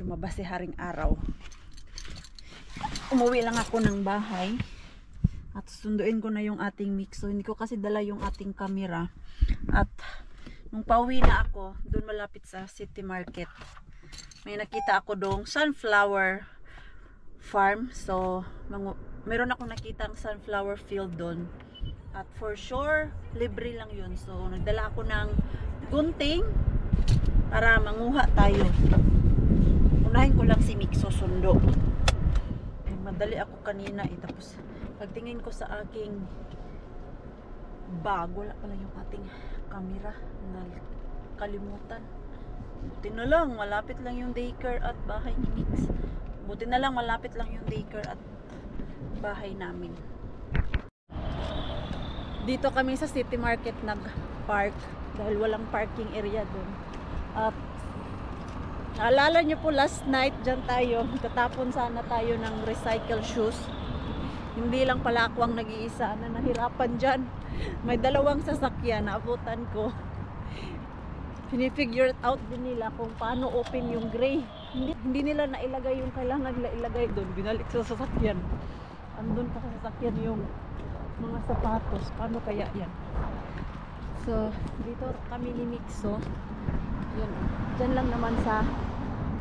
Lumabas si Haring Araw. Umuwi lang ako ng bahay at sunduin ko na yung ating mixo. Hindi ko kasi dala yung ating camera. At nung pauwi na ako, doon malapit sa City Market, may nakita ako dong sunflower farm. So meron ako nakita ang sunflower field doon. At for sure, libre lang yun. So nagdala ako ng gunting para manguha tayo. Unahin ko lang si Mixo sundo. Madali ako kanina tapos pagtingin ko sa aking bag, wala pala yung ating camera na kalimutan. Buti na lang malapit lang yung daycare at bahay ni Mix. Buti na lang malapit lang yung daycare at bahay namin. Dito kami sa City Market nag-park dahil walang parking area doon. At naalala nyo po last night dyan tayo, katapon sana tayo ng recycle shoes. Hindi lang pala ako ang nag-iisa na nahirapan dyan. May dalawang sasakyan, naabutan ko. Pinifigure out din nila kung paano open yung gray. Hindi nila nailagay yung kailangan nila ilagay doon. Binalik sa sasakyan. Andun pa sa sasakyan yung mga sapatos. Paano kaya yan? So, dito kami ni Mixo. Yan. Diyan lang naman sa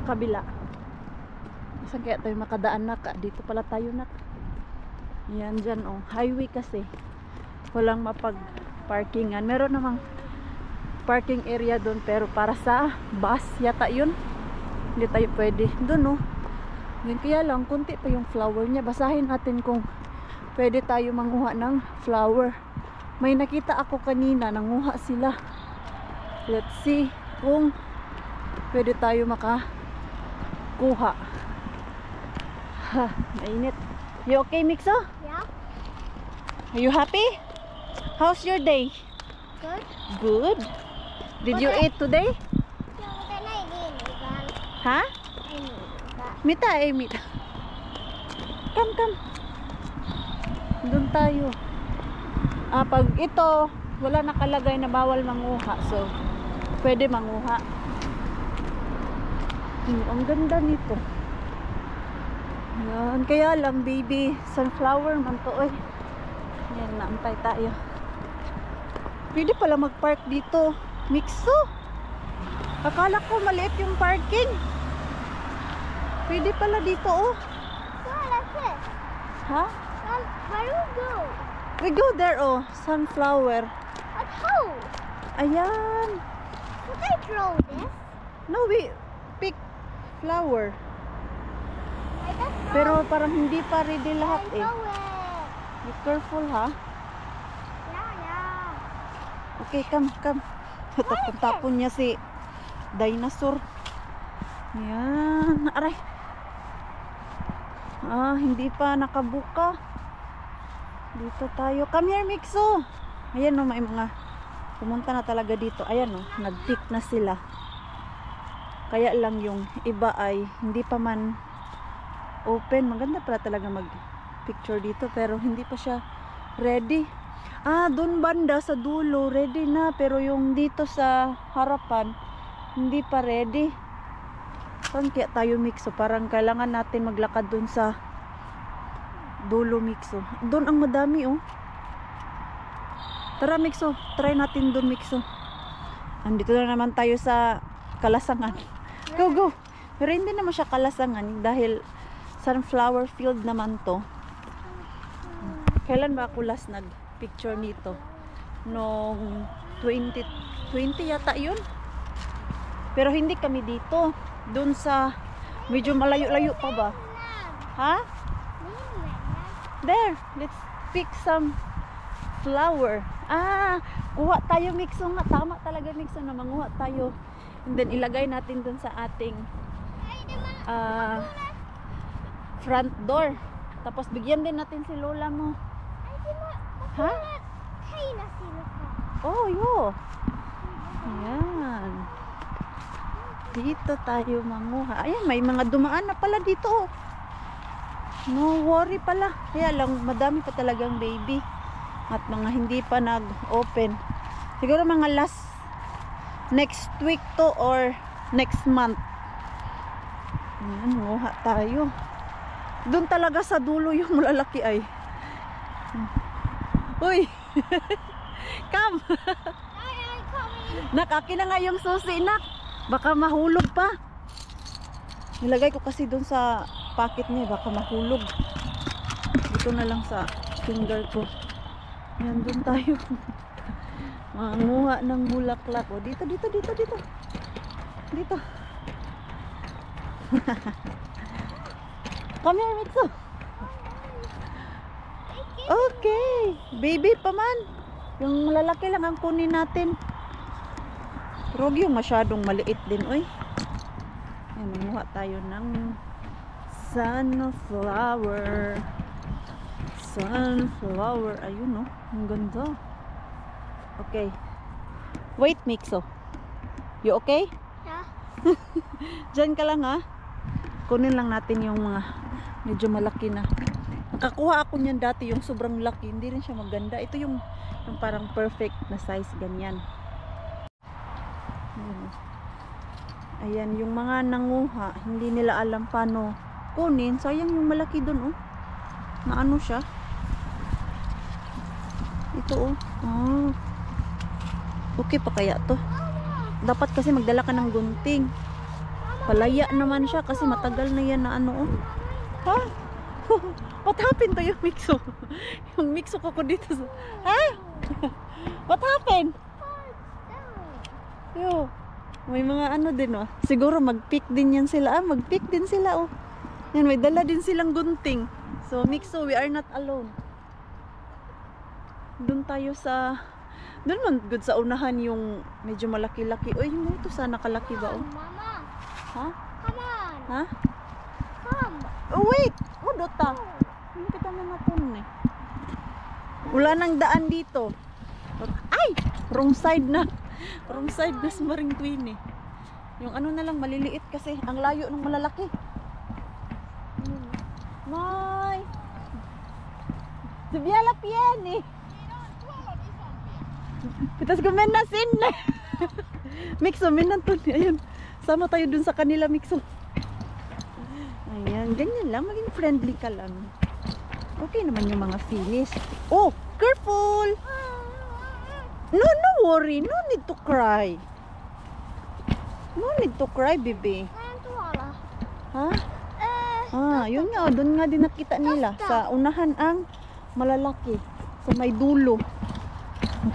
kabila. Saan kaya tayo makadaan na? Dito pala tayo na. Yan dyan oh. Highway kasi. Walang mapag-parkingan. Meron namang parking area doon pero para sa bus yata yun. Hindi tayo pwede. Doon oh. Yan kaya lang, kunti pa yung flower niya. Basahin natin kung pwede tayo manguha ng flower. May nakita ako kanina, nanguha sila. Let's see kung pwede tayo makakuha. Ha, mainit. You okay, Mixo? Yeah. Are you happy? How's your day? Good. Good. Did you eat today? Ha? Mita, mita. Come. Doon tayo. Pag ito, wala nakalagay na bawal manguha. So, pwede manguha. Ang ganda nito. Yan. Kaya lang, baby, sunflower man to. Oy. Yan, naantay tayo. Pwede pala mag-park dito. Mixo. Akala ko maliit yung parking. Pwede pala dito, oh. Yeah, that's it. Ha? Where do we go? We go there, oh. Sunflower. At how? Ayan. Should I throw this? No, we pick flower. I just throw Pero parang hindi pa ready lahat eh. throw it. Be careful, ha? Yeah. Okay, come. Tapon niya si dinosaur. Ayan. Aray. Hindi pa nakabuka. Dito tayo. Come here, Mixo. Ayan, may mga pumunta na talaga dito. Ayan, nag-pick na sila. Kaya lang yung iba ay hindi pa man open. Maganda pala talaga mag-picture dito pero hindi pa siya ready. Doon banda sa dulo ready na pero yung dito sa harapan hindi pa ready. Saan kaya tayo, Mixo? Parang kailangan natin maglakad doon sa dulo, Mixo. Doon ang madami, oh. Tara, Mixo. Try natin doon, Mixo. Andito na naman tayo sa Kalasangan. Go. Pero hindi naman siya Kalasangan dahil sunflower field naman to. Kailan ba ako last nag-picture nito? Noong 2020 yata yun. Pero hindi kami dito. Doon sa medyo malayo-layo pa ba? Ha? There, let's pick some flower. Kuha tayo, Mixo nga. Tama talaga, Mixo, na manguha tayo. And then ilagay natin dun sa ating front door. Tapos bigyan din natin si lola mo. Ha? Oh, yo. Ayan. Dito tayo manguha. Ayan, may mga dumaan na pala dito, oh. No worry pala. Kaya lang, madami pa talagang baby. At mga hindi pa nag-open. Siguro mga next week to or next month. Ayan, nguha tayo. Doon talaga sa dulo yung malalaki ay. Uy! Come! I'm coming. Nak, akin na nga yung susi, nak. Baka mahulog pa. Nilagay ko kasi doon sa pocket niya, baka mahulog. Dito na lang sa finger ko. Ayan, doon tayo. Manguha ng bulaklak. O, dito. Dito. Come here, Mitsu. Okay. Baby pa man. Yung malalaki lang ang kunin natin. Pero yung masyadong maliit din, oy. Ayan, manguha tayo ng sunflower. Sunflower. Ayun, oh. Ang ganda. Okay. Wait, Mixo. You okay? Yeah. Diyan ka lang, ha? Kunin lang natin yung mga medyo malaki na. Nakakuha ako niyan dati, yung sobrang laki. Hindi rin siya maganda. Ito yung parang perfect na size, ganyan. Ayan, yung mga nanguha, hindi nila alam paano kunin. Sayang yung malaki dun, oh. Na ano siya? Ito, oh. Ah. Okay pa kaya to? Dapat kasi magdala ka ng gunting. Palaya naman siya kasi matagal na yan na ano, oh. Ha? What happened to yung Mixo? Yung Mixo ko dito sa... Ha? What happened? Yo. May mga ano din, oh. Siguro mag-pick din yan sila. Mag-pick din sila, oh. Yan, may dala din silang gunting. So, Mixo, we are not alone. Doon tayo sa... Doon man good sa unahan yung medyo malaki-laki. Uy, yung ito sana kalaki ba, oh. Mama, Ha? come on. Ha? Come. Oh, wait! Oh, dota. Yung kita na natin, eh. Wala nang daan dito. Ay! Wrong side na. Wrong side na sa Maring Queen, eh. Yung ano na lang, maliliit kasi. Ang layo ng malalaki. May! Subiala piyan, eh. Pitas kumen na sin. Mixo, minan to. Ayun. Sama tayo dun sa kanila, Mixo. Ayan, ganyan lang. Maging friendly ka lang. Okay naman yung mga finish. Oh, careful! No worry. No need to cry. No need to cry, baby. Ha? Yun nga. Doon nga din nakita nila. Sa unahan ang malalaki. Sa may dulo.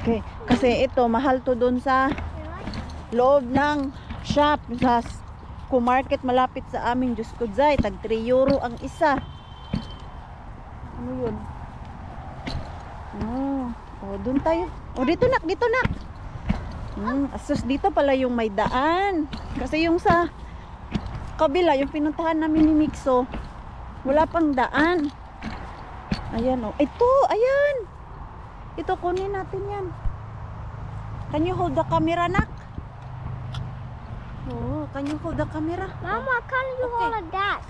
Okay. Kasi ito, mahal to doon sa loob ng shop. Sa market malapit sa aming Diyos ko Zay. Tag 3 euro ang isa. Ano yun? Doon tayo. Dito nak. Asus, dito pala yung may daan. Kasi yung sa kabila, yung pinuntahan namin ni Mixo, wala pang daan. Ayan, oh. Ito, ayan. Ito, kunin natin yan. Can you hold the camera, nak? Oh, can you hold the camera? Mama, can you hold that?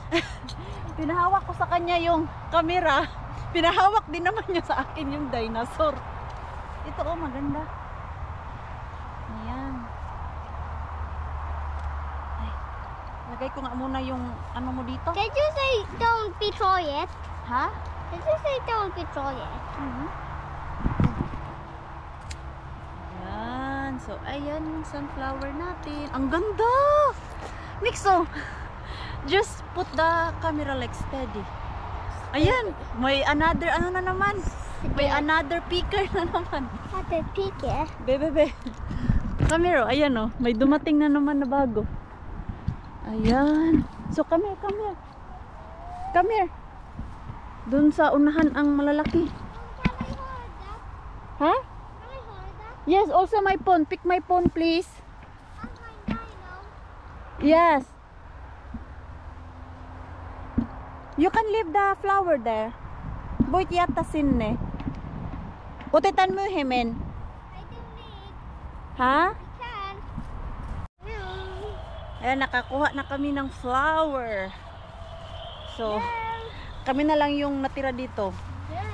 Pinahawak ko sa kanya yung camera. Pinahawak din naman niya sa akin yung dinosaur. Ito, oh, maganda. Ayan. Ay, lagay ko nga muna yung ano mo dito. Did you say don't destroy it? Ha? Did you say don't destroy it? Ayan. So, ayan yung sunflower natin. Ang ganda! Mixo! Just put the camera like steady. Ayan! May another, ano na naman? May another picker na naman. At the peak, eh? Bebe. Camera, ayan, oh. May dumating na naman na bago. Ayan. So, come here. Come here. Doon sa unahan ang malalaki. Can I hold that? Ha? Can I hold that? Yes, also my phone. Pick my phone, please. I'm my dino. Yes. You can leave the flower there. Boy, yata sinne. Utitan mo himen. I don't need. Ha? I can. Ayan, nakakuha na kami ng flower. So, kami na lang yung natira dito.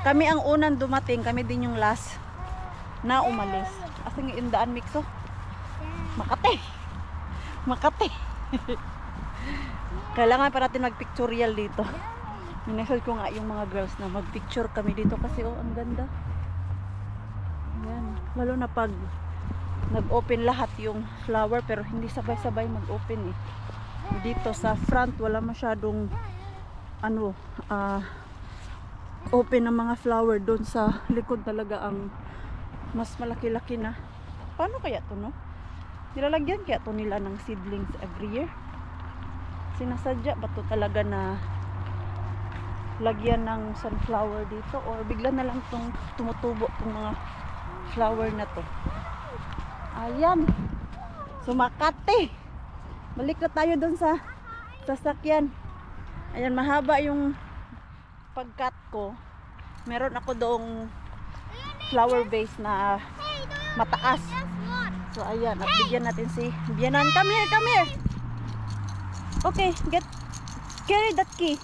Kami ang unang dumating, kami din yung last na umalis. Asing yung daan, Mixo? Makati. Makati. Kailangan pa natin mag-pictorial dito. Minasal ko nga yung mga girls na mag-picture kami dito kasi oh, ang ganda. Ayan. Lalo na pag nag-open lahat yung flower pero hindi sabay-sabay mag-open eh. Dito sa front wala masyadong ano, open ng mga flower. Doon sa likod talaga ang mas malaki-laki na. Paano kaya to, no? Nilalagyan kaya to nila ng seedlings every year? Sinasadya ba to talaga na lagyan ng sunflower dito or bigla na lang tong tumutubo tong mga flower na to? Ayan, sumakate. Balik na tayo dun sa sasakyan. Ayan, mahaba yung pagkat ko. Meron ako doong flower vase na mataas. So ayan, at bigyan natin si Bianan. Come here, come here. Okay, carry that key.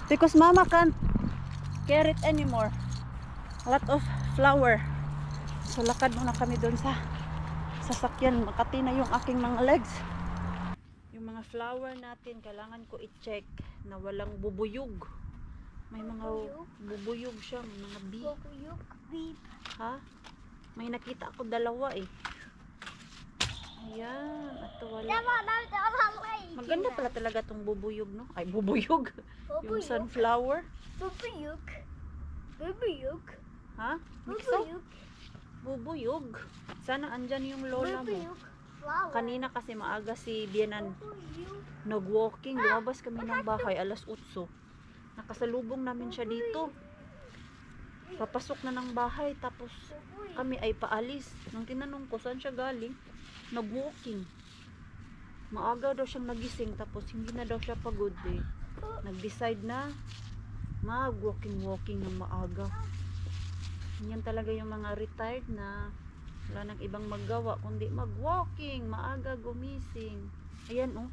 Because mama can't carry it anymore. A lot of flower. So lakad muna kami doon sa sasakyan. Makati na yung aking mga legs. Yung mga flower natin, kailangan ko i-check na walang bubuyog. May mga bubuyog siya, mga bee. Ha? May nakita ako dalawa eh. Ayan, at wala. Maganda pala talaga tong bubuyog, no? Ay, bubuyog. Yung sunflower. Bubuyog. Bubuyog. Ha? Mikso? Bubuyog. Sana andyan yung lola mo. Flower. Kanina kasi maaga si Bianan nag-walking. Lumabas kami ng bahay, alas 8. Nakasalubong namin siya dito. Papasok na ng bahay, tapos kami ay paalis. Nung tinanong ko saan siya galing, nag-walking. Maaga daw siyang nagising, tapos hindi na daw siya pagod eh. Nag-decide na mag-walking ng maaga. Yan talaga yung mga retired na wala nang ibang magawa kundi mag-walking, maaga gumising. Ayan oh.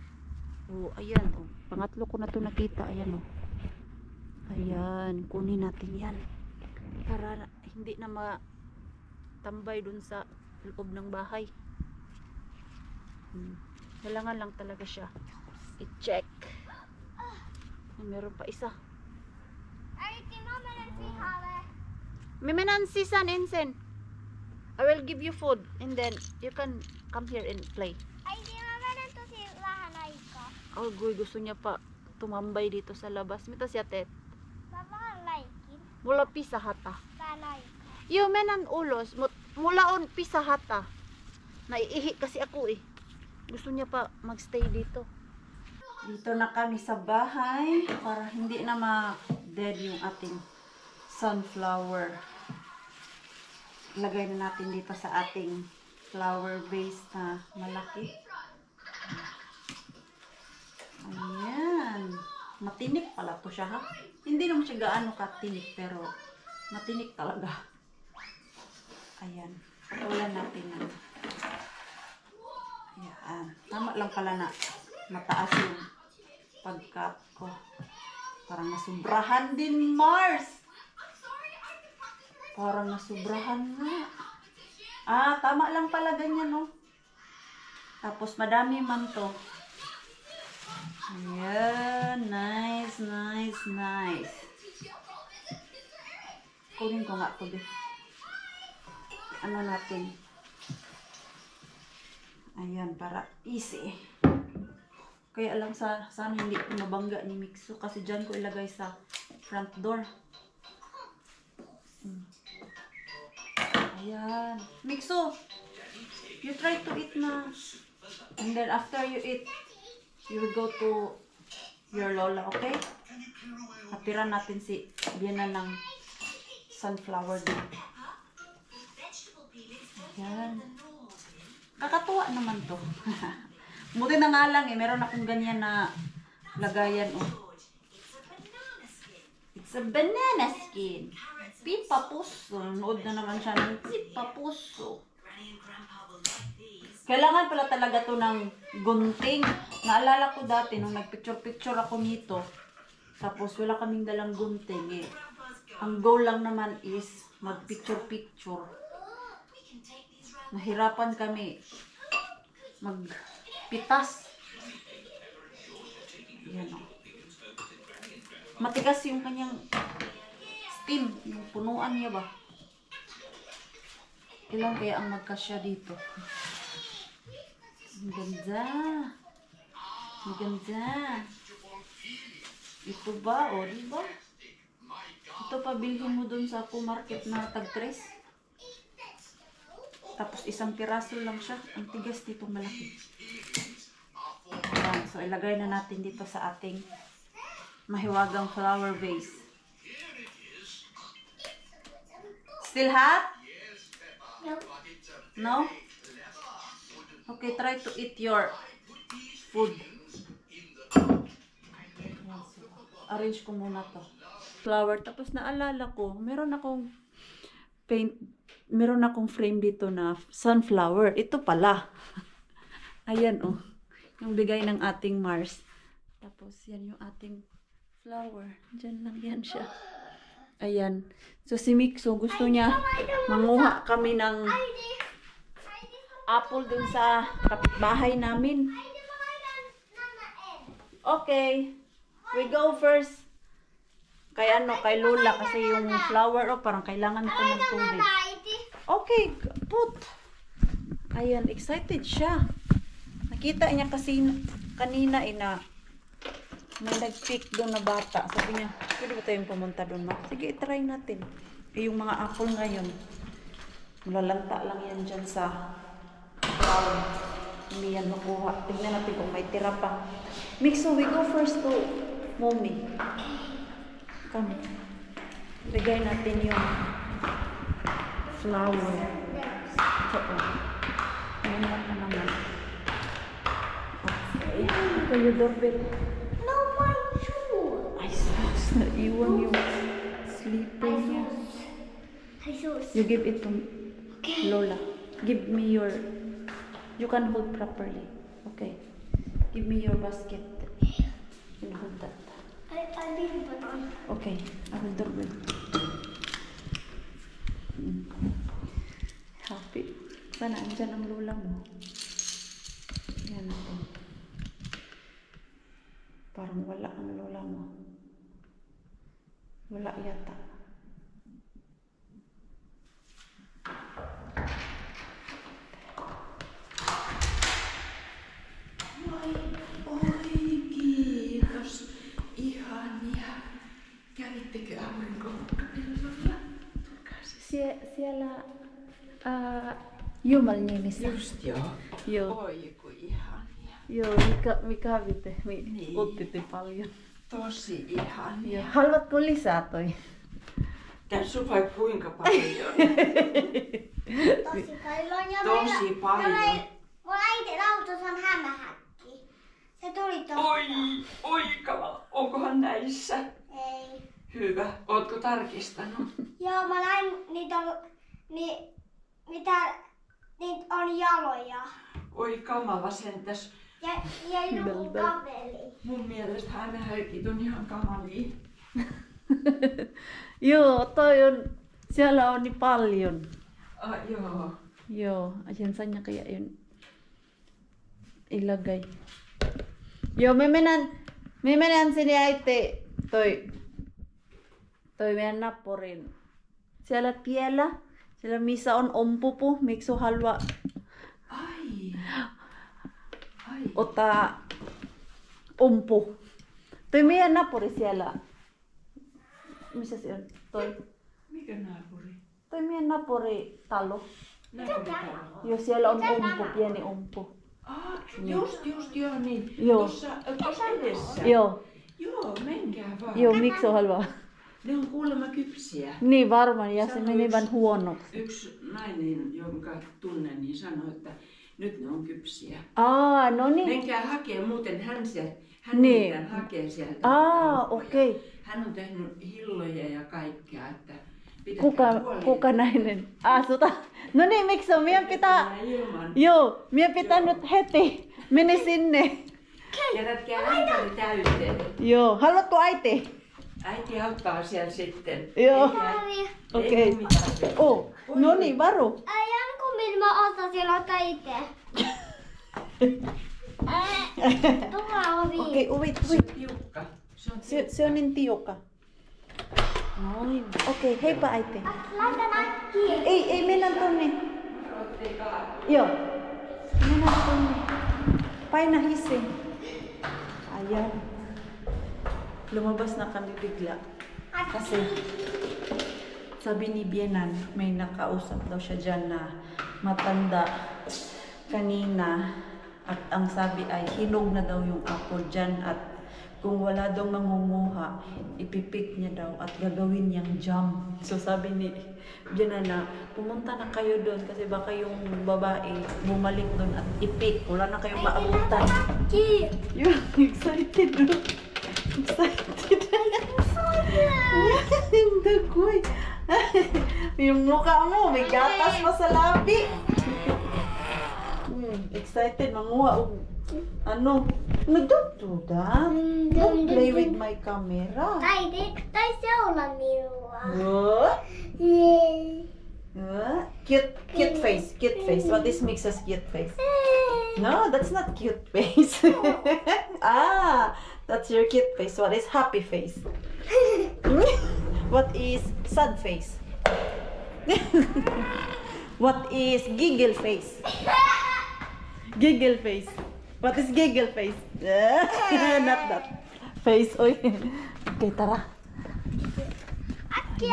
Oh, ayan oh. Pangatlo ko na to nakita, ayan oh. Ayan, kunin natin yan. Para hindi na matambay dun sa loob ng bahay. Kailangan lang talaga siya i-check. Meron pa isa. Mimenan sisan insen. I will give you food and then you can come here and play. Oh, gusto niya pa tumambay dito sa labas. Mita siya tet. Mula pisa hata. Yo menan ulos mulaon pisa hata. Naiihi kasi ako eh. Gusto niya pa magstay dito. Dito na kami sa bahay para hindi na ma-dead yung ating sunflower. Lagay na natin dito sa ating flower vase na malaki. Ayan. Matinik pala to siya ha. Hindi naman siya gaano katinik pero matinik talaga. Ayan. Patulan natin na. Ayan. Tama lang pala na mataas yung pagkat ko. Parang nasubrahan din, Mars. Parang nasubrahan nga. Ah, tama lang pala ganyan, no? Tapos madami man to. Ayan. Nice, nice, nice. Kunin ko nga to, be. Ano natin? Ayan, para easy. Kaya lang sana hindi ko mabangga ni Mixo kasi dyan ko ilagay sa front door. Ayan. Mixo, you try to eat na. And then after you eat, you will go to your lola, okay? Hatiran natin si Bianan ng sunflower dito. Ayan. Kakatuwa naman to. Buti na nga lang eh. Meron akong ganyan na lagayan oh. It's a banana skin. Pipa Puso. Nood na naman siya ng Pipa Puso. Kailangan pala talaga to ng gunting. Naalala ko dati nung nagpicture-picture ako nito. Tapos wala kaming dalang gunting eh. Ang goal lang naman is mag-picture-picture. Nahirapan kami magpitas. Yan o. Matigas yung kanyang stem, yung punuan niya ba? Ilan kaya ang magkasya dito? Ang ganda. Ang ganda. Ito ba? O, diba? Ito pa, bilhin mo dun sa ako market na tag-tres. Tapos isang piraso lang siya. Ang tigas dito malaki. Ayan. So, ilagay na natin dito sa ating mahiwagang flower vase. Still hot? No? Okay, try to eat your food. Ayan, so, arrange ko muna to. Flower. Tapos naalala ko, meron akong frame dito na sunflower. Ito pala. Ayan oh. Yung bigay ng ating Mars. Tapos yan yung ating flower. Diyan lang yan siya. Ayan. So si Mikso gusto niya manguha kami ng apple dun sa kapitbahay namin. Okay. We go first. Kay kay Lola kasi yung flower parang kailangan ko ng tubig. Okay, put. Ayan, excited siya. Nakita niya kasi kanina na may nag-pick doon na bata. Sabi niya, pwede ba tayong pumunta doon, ma? Sige, try natin. Yung mga apple ngayon, malalanta lang yan dyan sa flower. Hindi yan makuha. Tignan natin kung may tira pa. Mikso, we go first to mommy. Come. Bigay natin yung flower. Oo. Ayan lang na naman. Okay. Kayo doorbell. No, my shoe. Ay, sus. Naiwan yung slipper niya. Jesus. You give it to Lola. Give me your... You can hold properly. Okay. Give me your basket. You hold that. I leave it on. Okay, I will doorbell. Happy. Sana andyan ang lola mo. Yan natin. Parang wala ang lola mo. Wala yata. Kävittekö aurinkokapelolla? Siellä Jumalniemissä. Just joo. Joo. Oi ku ihania. Joo, me kävitte. Me Niin. otitte paljon. Tosi ihania. Joo. Haluatko lisää toi? Tässä on vaikka kuinka paljon. Tosi paljon. Ja Tosi paljon. Mun äiti Rautus on hämähäkki. Se tuli tosta. Oi kamala. Onkohan näissä? Ei. Hyvä. Ootko tarkistanut? Joo, mä näin niitä on, niitä on jaloja. Oi kamala sentäs. Ja joku kaveli. Mun mielestä hämähäkit on ihan kamalia. Joo, toi on, siellä on niin paljon. Joo. Joo, ayan saan niya kaya yun ilagay. Joo, me mennään sinne äiti toi meidän nappurin. Siellä tiellä, siellä missä on ompupu, miksi on halua Ai. ottaa ompu. Toi meidän nappuri siellä. Missä se on? Toi. Mikä naapuri? Toi meidän nappuritalo. Naapuritalo. Joo, siellä on ompu, pieni ompu. Just joo niin. Joo. Tuossa edessä. Joo, Joo, menkää vaan. joo, miksi on halua? Ne on kuulemma kypsiä. Niin varmaan, ja se Sanoi meni yksi- vaan huonoksi. Yksi nainen, jonka tunnen, niin sanoi, että nyt ne on kypsiä. No niin. Menkää hakee, muuten hän Niin. nimittäin hakee sieltä. niitä kauppoja. Okei. Hän on tehnyt hilloja ja kaikkea, että pitäkää huoli. Kuka nainen? No niin, miksi on? Meidän pitää... Pitää ilman. Joo, meidän pitää nyt heti. Mene sinne. Kerätkää lämpäri täyteen. Joo, haluatko äiti? Äiti auttaa siellä sitten. Joo. Kari. Okei. Oh, no niin, varo. Ajanko minä osasin ottaa itse? Tuo ovi. Okei, uvit. Se on tiukka. Se on niin tiukka. Noin. Okei, heippa äiti. Laita nakki. Ei, mennään tonne. Joo. Mennään tonne. Paina hissi. Ayan. Lumabas na kami bigla. Kasi sabi ni Bienan, may nakausap daw siya dyan na matanda kanina. At ang sabi ay hinog na daw yung apple dyan. At kung wala daw mangunguha, ipipik niya daw at gagawin niyang jam. So sabi ni Bienan na pumunta na kayo doon kasi baka yung babae bumalik doon at ipik. Wala na kayong maabutan. Nakki. Yun, excited no? Excited. Yung dagoy. Yung mukha mo, may gatas pa sa labi. Excited, manguha. Ano? Don't do that. Don't play with my camera. Tai seula minua. What? What? Cute face. Cute face. What is Mixa's cute face? No, that's not cute face. That's your cute face. What is happy face? What is sad face? What is giggle face? Giggle face. What is giggle face? Not that face. Oy. Okay, tara. Akki.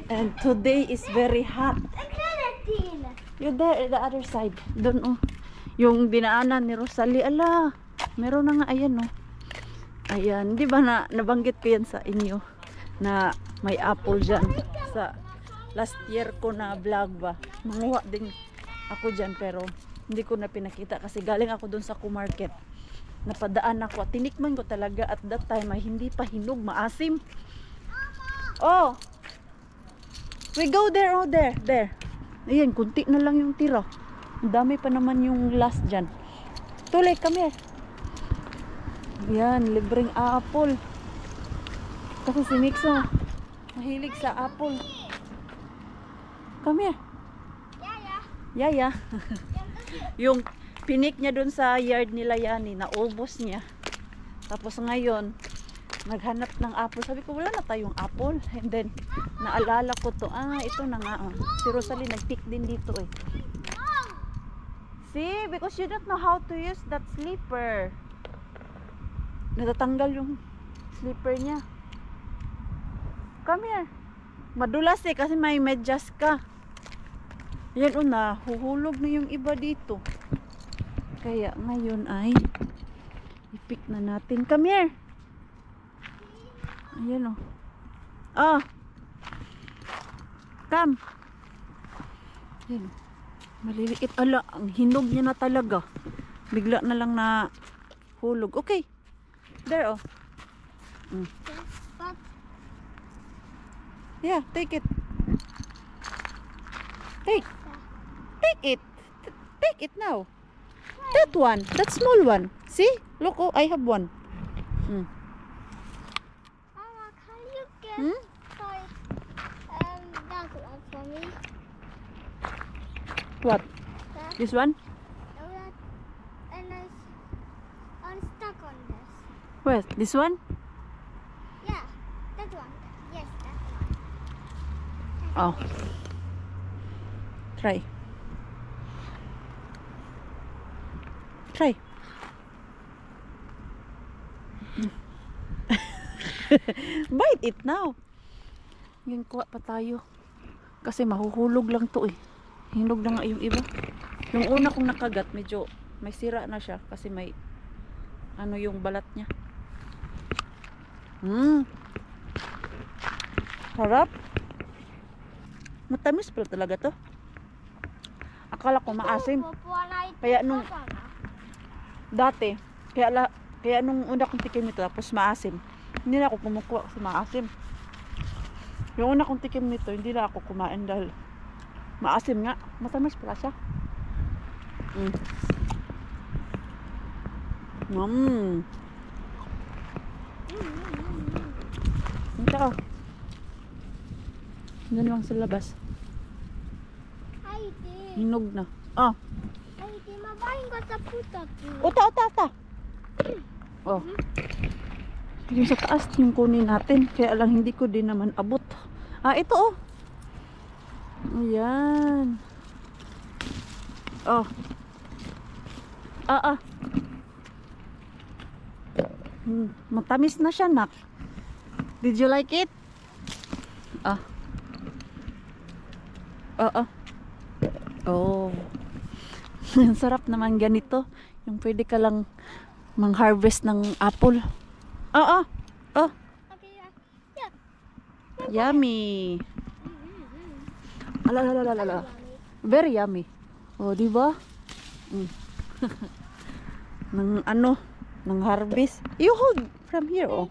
And today is very hot. Akki. You're there, the other side. Doon, oh. Yung dinaanan ni Rosalie. Ala, meron na nga, ayan, oh. Ayan, di ba nabanggit ko yan sa inyo na may apple dyan. Sa last year ko na vlog ba. Manguha din ako dyan pero hindi ko na pinakita kasi galing ako doon sa Kumarket. Napadaan ako. Tinikman ko talaga at that time ay hindi pa hinog, maasim. Oh! We go there, oh there, there. Ayan, kunti na lang yung tira. Ang dami pa naman yung last dyan. Tuloy, come here. Ayan, libreng apple. Kasi si Mixa, mahilig sa apple. Come here. Yaya. Yung pinik niya dun sa yard nila Yani, naubos niya. Tapos ngayon, naghanap ng apple. Sabi ko, wala na tayong apple. And then, naalala ko to. Ito na nga. Si Rosalie nag-pick din dito eh. See, because you don't know how to use that slipper. Natatanggal yung slipper niya. Come here. Madulas eh kasi may medyas ka. Yan o na, huhulog na yung iba dito. Kaya ngayon ay i-pick na natin. Come here. Ayan o. Oh. Come. Ayan. Maliliit. Ala, ang hinog niya na talaga. Bigla na lang na hulog. Okay. There oh. Yeah, take it. Take it. Take it now. That one. That small one. See? Look, oh, I have one. Mama, can you get Hmm? that one for me? What? That, This one? and I'm stuck on this. Where? This one? Yeah, that one. Yes, that one. Oh. Try. Try. Bite it now. Ngayon kuha pa tayo. Kasi mahuhulog lang to eh. Hinog na nga yung iba. Yung una kong nakagat, medyo may sira na siya. Kasi may ano yung balat niya. Harap. Matamis pala talaga to. Akala ko maasim. Kaya nung dati, kaya nung una kong tikim nito tapos maasim. Hindi na ako kumukuha kasi maasim. Yung una kong tikim nito, hindi na ako kumain dahil maasim nga. Matamis pala siya. Ito oh. Doon lang sa labas. Heidi. Hinog na. Oh. Heidi, mabahin ko sa putak. Uta. Oh. Yung sa taas yung kunin natin. Kaya lang hindi ko din naman abot. Ah, ito oh. Ayan. Oh. Matamis na siya, nak. Did you like it? Oh. Ang sarap naman ganito. Yung pwede ka lang mang-harvest ng apple. Oh. Okay, yeah. Yummy. Ala. Very yummy. Oh, di ba? Nang harvest. You hold from here, oh.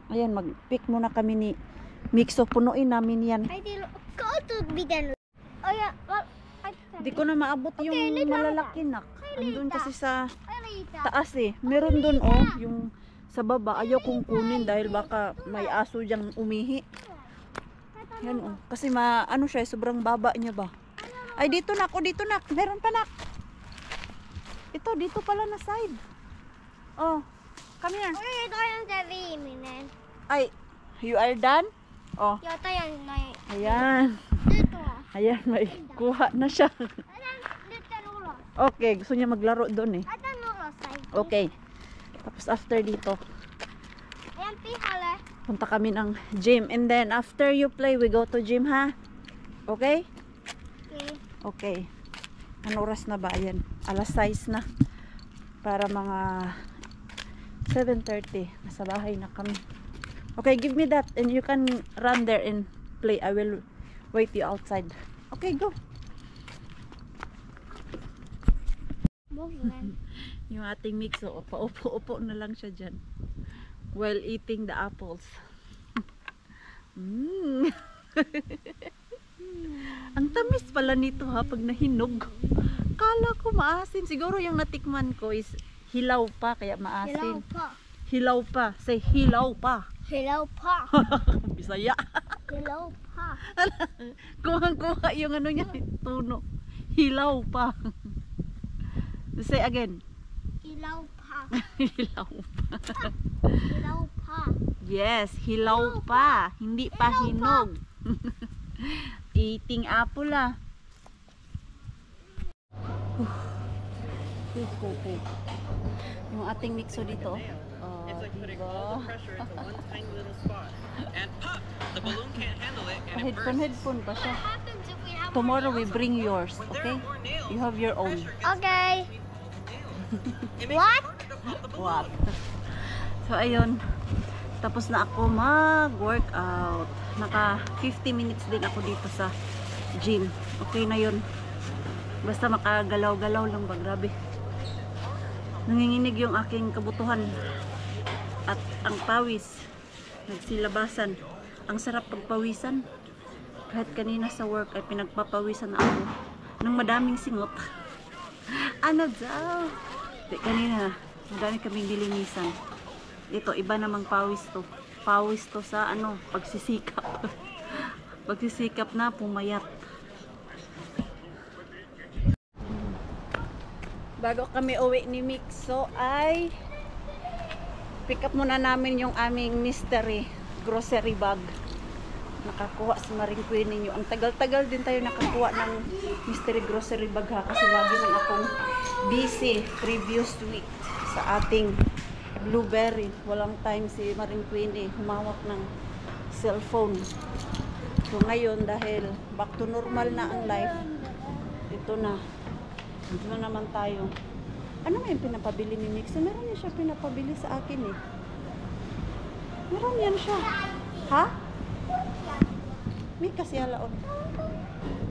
Ayan, mag-pick muna kami ni Mixo. Punuin namin yan. Heidi, go to bigan. Oh yeah, well, Di ko na maabot yung Okay, malalaki, nak. Andun kasi sa Alita. taas eh. Meron dun, oh. Yung sa baba. Ayaw kong kunin dahil baka may aso diyang umihi. Yan, oh. Kasi ano siya, sobrang baba niya ba. Ay, dito, nak. Oh, dito, nak. Meron pa, nak. Ito, dito pala na side. Oh, come here. Uy, ito yung sabihin. Ay, you are done? Oh, Yata yan na ayan. dito. Ayan, may kuha na siya. Dito nulo. Okay, gusto niya maglaro doon eh. Ata nulo side. Okay. Tapos after dito, Ayan, pihale. punta kami ng gym. And then after you play, we go to gym, ha? Okay? Okay. Okay. Ano oras na ba? Ayan. Alas 6 na. Para mga 7:30. Nasa bahay na kami. Okay, give me that. And you can run there and play. I will wait you outside. Okay, go. Movement. Yung ating Mixo, paupo-upo na lang siya dyan. While eating the apples. Ang tamis pala nito ha, pag nahinog. Kala ko maasim. Siguro yung natikman ko is hilaw pa, kaya Hello maasim. pa. Hilaw pa. Say hilaw pa. Hello pa. Bisaya. Hello pa. Kuha yung ano niya, tuno. Hilaw pa. Say again. Hello pa. Hilaw pa. Hello pa. Yes, hilaw pa. Hindi pa hinog. Eating apple ah. Okay. Yung ating Mixo dito. Oh, It's like putting diba? all the pressure into one tiny little spot. And pop! The balloon can't handle it and it bursts. Headphone pa siya. What happens if we have Tomorrow we bring yours, When there okay? are more nails, You have your own. pressure gets Okay. between the nails. It makes What? it harder to pop the balloon. What? So ayun. Tapos na ako mag-workout. Naka 50 minutes din ako dito sa gym. Okay na yun. Basta makagalaw-galaw lang ba, grabe. Nanginginig yung aking kabutuhan. At ang pawis. Nagsilabasan. Ang sarap pagpawisan. Kahit kanina sa work ay pinagpapawisan na ako ng madaming singot. Ano daw? Kanina, madami kaming dilinisan. Ito, iba namang pawis to. Pawis to sa ano, pagsisikap. Pagsisikap na pumayat. Bago kami uwi ni Mixo ay pick up muna namin yung aming mystery grocery bag. Nakakuha sa Maring Queen ninyo. Ang tagal-tagal din tayo nakakuha ng mystery grocery bag ha. Kasi lagi man akong busy previous week sa ating blueberry. Walang time si Maring Queen humawak ng cellphone. So ngayon dahil back to normal na ang life, ito na. Ito na naman tayo. Ano nga yung pinapabili ni Mixo? Meron yan siya pinapabili sa akin eh. Meron yan siya. Ha? May kasi alaon.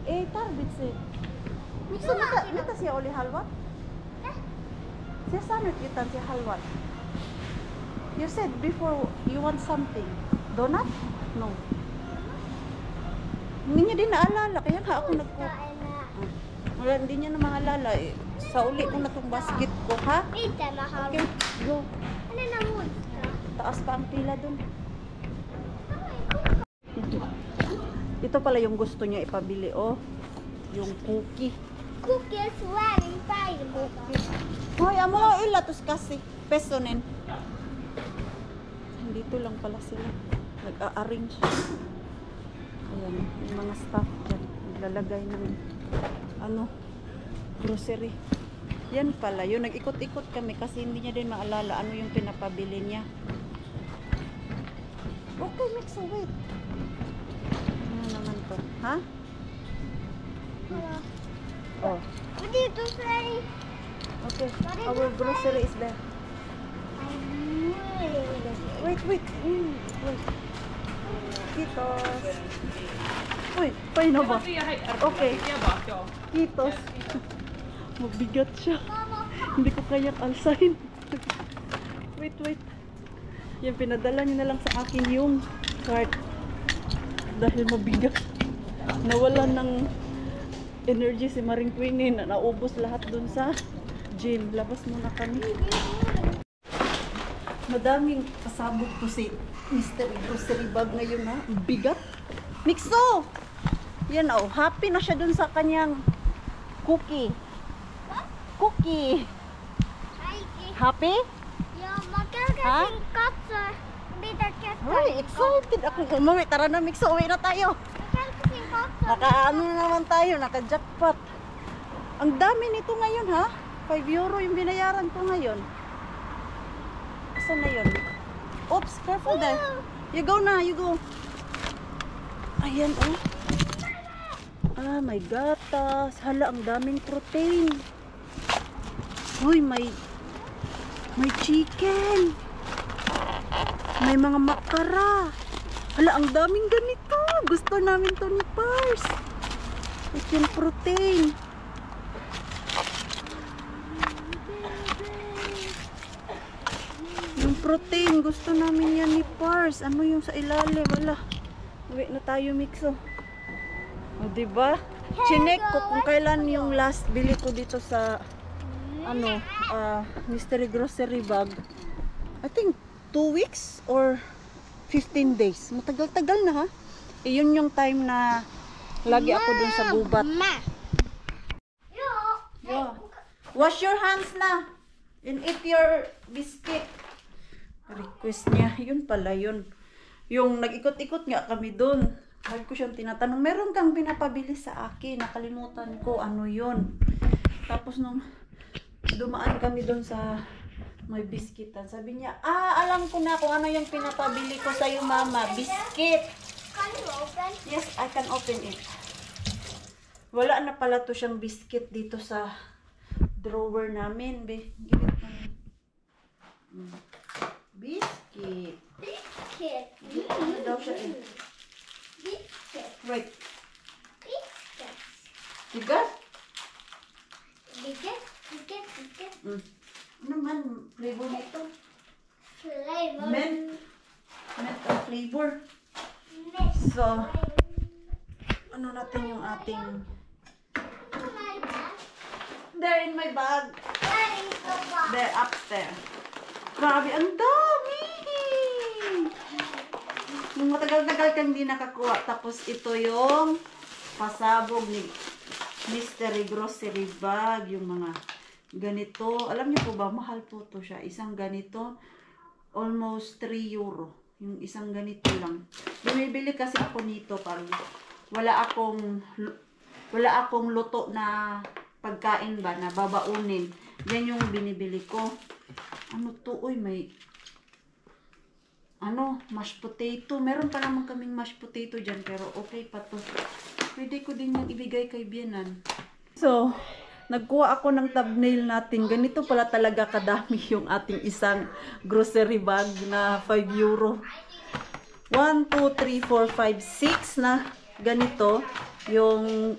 Eh, tarbit si. Mixo, nita siya uli halwat? Siya sanat kita siya halwat. You said before you want something. Donut? No. Hindi niya din naalala. Kaya nga ako wala, hindi niya na maalala eh. Sa uli ko na itong basket ko, ha? Ita, mahal. Okay, go. Ano na mo? Taas pa ang pila dun. Ito pala yung gusto niya ipabili, oh. Yung cookie. Cookies wearing Bible. Hoy, amo ilatos kasi. Pesonen. Dito lang pala sila. Nag-a-arrange. Ayan, yung mga staff dyan. Naglalagay ng grocery. Yan pala, yun. Nag-ikot-ikot kami kasi hindi niya din maalala ano yung pinapabili niya. Okay, mix wait. Ano naman to? Ha? Oh. Dito say. Okay, our grocery is there. Wait. Wait. Kitos. Uy, paano ba? Okay. Kitos. Mabigat siya. Hindi ko kayang alsahin. Wait. Yan, pinadala niya na lang sa akin yung cart. Dahil mabigat. Nawalan ng energy si Maring Queenie na naubos lahat dun sa gym. Labas muna kami. Madaming pasabog to si Mr. Grocery Bag ngayon ha. Bigat. Mixo! Yan oh, happy na siya dun sa kanyang cookie. Cookie. Happy? Ja, man kan Ha? sin katter. Bitter katter. Ay, excited ako. Mami, tara na Mixo, uwi na tayo. Man kan sin katter. Nakaano naman tayo, naka-jackpot. Ang dami nito ngayon ha. 5 euro yung binayaran ko ngayon. Saan na yun? Oops, careful there. You go na, you go. Ayan oh. Ah, may gatas. Hala, ang daming protein. Uy, may chicken. May mga makara. Hala, ang daming ganito. Gusto namin to ni Pars. Ito yung protein. Yung protein, gusto namin yan ni Pars. Ano yung sa ilalim? Wala. Uwi na tayo, Mixo. O, diba? Chinek ko kung kailan yung last bili ko dito sa Mystery Grocery Bag. I think 2 weeks or 15 days. Matagal-tagal na ha. Eh, yun yung time na lagi ako dun sa gubat. Ma. Yeah. Wash your hands na. And eat your biscuit. Request niya. Yun pala yun. Yung nag-ikot-ikot nga kami dun. Lagi ko siyang tinatanong, meron kang pinapabili sa akin. Nakalimutan ko ano yun. Tapos nung dumaan kami dun sa may biskitan, sabi niya, alam ko na kung ano yung pinapabili ko sa'yo, mama. Biscuit. Can you open? Yes, I can open it. Wala na pala to siyang biscuit dito sa drawer namin. Give it to me. Biscuit. Biscuit. Ano daw siya eh? Biscuit. Wait. Biscuit. Bigat? Biscuit. Ano man flavor nito? Flavor. Mint ang flavor. Mist. So, ano natin yung ating... There in my bag. Where is the box? There, upstairs. Grabe, ang dami! Nung matagal-tagal kang hindi nakakuha. Tapos ito yung pasabog ni Mystery Grocery Bag. Yung mga ganito. Alam niyo po ba, mahal po to siya. Isang ganito, almost 3 euro. Yung isang ganito lang. Bumibili kasi ako nito pag wala akong luto na pagkain ba na babaunin. Yan yung binibili ko. Ano to? Uy, may mashed potato. Meron pa naman kaming mashed potato dyan, pero okay pa to. Pwede ko din yung ibigay kay Bianan. So, nagkuha ako ng thumbnail natin. Ganito pala talaga kadami yung ating isang grocery bag na 5 euro. 1, 2, 3, 4, 5, 6 na ganito. Yung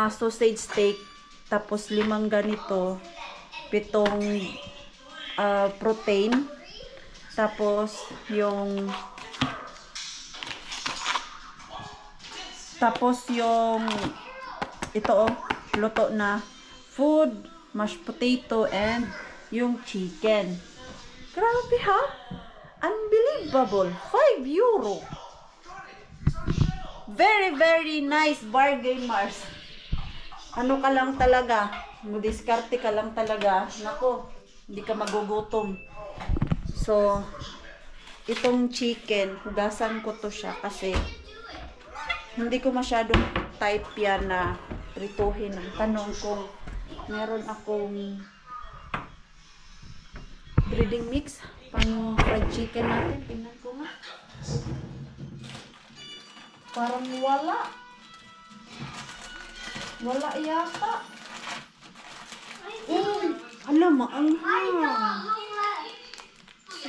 sausage steak. Tapos 5 ganito. 7 protein. Tapos yung ito luto na food, mashed potato, and yung chicken. Grabe ha? Unbelievable. 5 euro. Very, very nice bargain, Mars. Ano ka lang talaga, diskarte ka lang talaga. Nako, hindi ka magugutom. So, itong chicken, hugasan ko to siya kasi hindi ko masyadong type yan na prituhin. Ang tanong kung meron akong breading mix pang fried chicken natin. Tingnan ko nga. Parang wala. Wala yata. Uy! Alam, maanghang.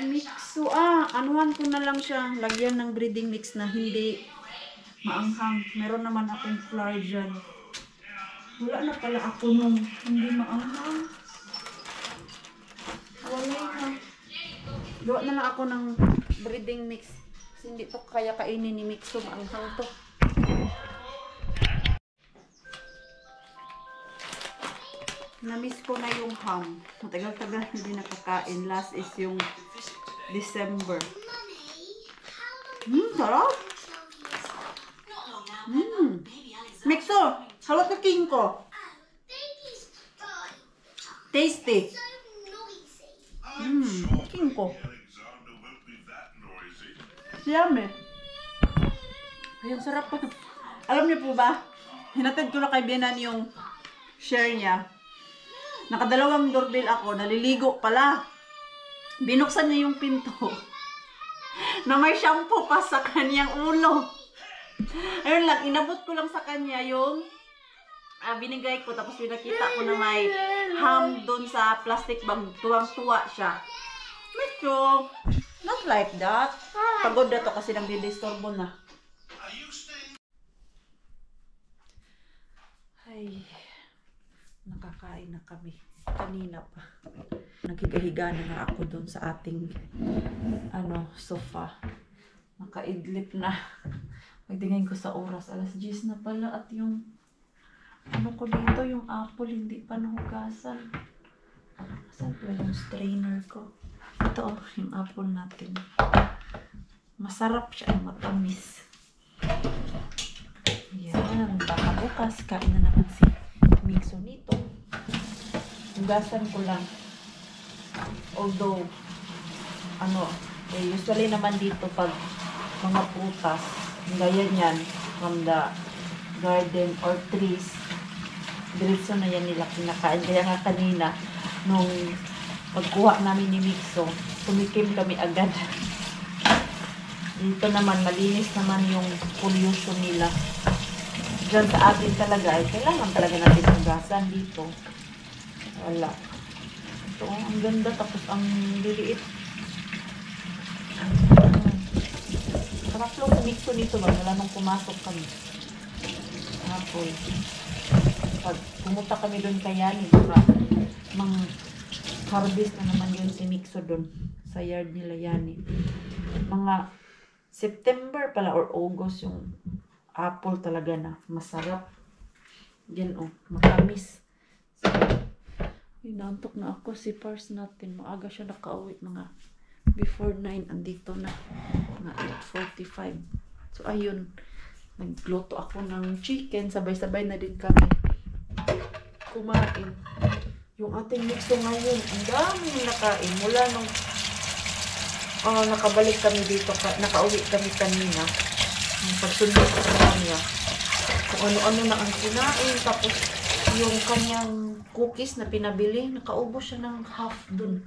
Mixo. Anuhan ko na lang siya. Lagyan ng breading mix na hindi maanghang. Meron naman akong flour dyan. Wala na pala ako nung hindi maanghang. Wala na. Gawa na lang ako ng breading mix. Kasi hindi to kaya kainin ni Mixo. Maanghang to. Namiss ko na yung ham. Matagal-tagal hindi nakakain. Last is yung December. Sarap! Mixo! Hawak ka king ko. Tasty. King ko. Yummy. Ayun, sarap pa. Alam niyo po ba? Hinatid ko na kay Benan yung share niya. Nakadalawang doorbell ako. Naliligo pala. Binuksan niya yung pinto. Na may shampoo pa sa kanyang ulo. Ayun lang, inabot ko lang sa kanya yung binigay ko. Tapos pinakita ko na may ham doon sa plastic bag. Tuwang-tuwa siya. Medyo, not like that. Pagod na to kasi nang didisturbo na. Ay, nakakain na kami. Kanina pa. Naghigahiga na nga ako doon sa ating sofa. Nakaidlip na. Pagtingin ko sa oras, alas 10 na pala at yung ko dito, yung apple hindi pa nahugasan. Saan pala yung strainer ko? Ito yung apple natin. Masarap siya, matamis. Yan, baka bukas kain na naman si Mixo nito. Hugasan ko lang. Although, usually naman dito pag mga prutas, gaya yan, from the garden or trees, diretso na yan nila kinakain. Kaya nga kanina, nung pagkuha namin ni Mixo, tumikim kami agad. Dito naman, malinis naman yung pollution nila. Diyan sa atin talaga, kailangan talaga natin hugasan dito. Wala. Ito, ang ganda, tapos ang liliit. Sarap lang sa Mixo nito ba? Wala nung pumasok kami. Apple. Pag pumunta kami doon kay Yani, harvest na naman yun si Mixo doon sa yard nila Yani. Mga September pala or August yung apple talaga na masarap. Yan matamis. So, inantok na ako si Pars natin. Maaga siya nakauwi, mga before 9 andito na. Mga 8:45. So ayun, nagluto ako ng chicken. Sabay-sabay na din kami kumain. Yung ating Mixo ngayon, ang daming nakain. Mula nung nakabalik kami dito, nakauwi kami kanina. Pagsundo ko sa kanya. Kung ano-ano na ang kinain. Tapos yung kanyang cookies na pinabili, nakaubos siya ng half dun.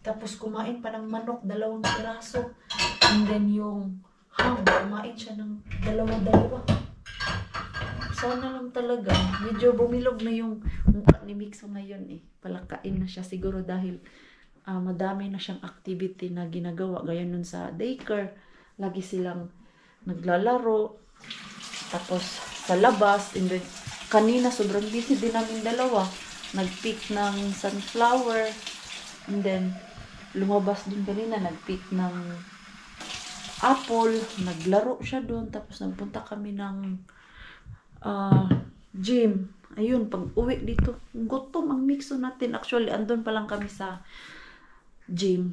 Tapos kumain pa ng manok, 2 piraso. And then yung ham, kumain siya ng 2. Sana lang talaga. Medyo bumilog na yung mukha ni Mixo ngayon Palakain na siya siguro dahil madami na siyang activity na ginagawa. Gaya nun sa daycare. Lagi silang naglalaro. Tapos sa labas. And then, kanina sobrang busy din namin dalawa. Nag-pick ng sunflower. And then, lumabas din kanina. Nag-pick ng apple. Naglaro siya doon. Tapos nagpunta kami ng gym. Ayun, pag uwi dito, gutom ang Mixo natin. Actually, andun pa lang kami sa gym.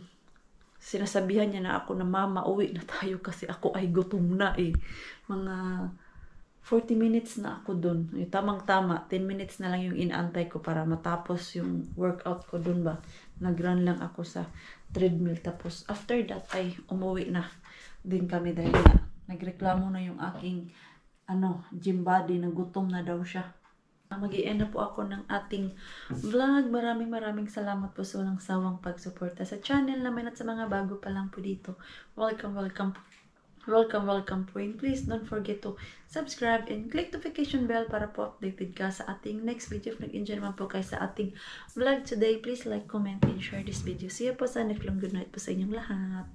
sinasabihan niya na ako na, mama, uwi na tayo kasi ako ay gutom na eh. Mga 40 minutes na ako dun. Tamang-tama, 10 minutes na lang yung inaantay ko para matapos yung workout ko dun ba. Nag-run lang ako sa treadmill. Tapos after that ay umuwi na din kami dahil na nagreklamo na yung aking gym body na gutom na daw siya. Mag-i-end na po ako ng ating vlog. Maraming salamat po sa walang sawang pagsuporta sa channel namin at sa mga bago pa lang po dito. Welcome po. And please don't forget to subscribe and click notification bell para po updated ka sa ating next video. If nag-enjoy naman po kayo sa ating vlog today, please like, comment, and share this video. See you po sa next vlog. Good night po sa inyong lahat.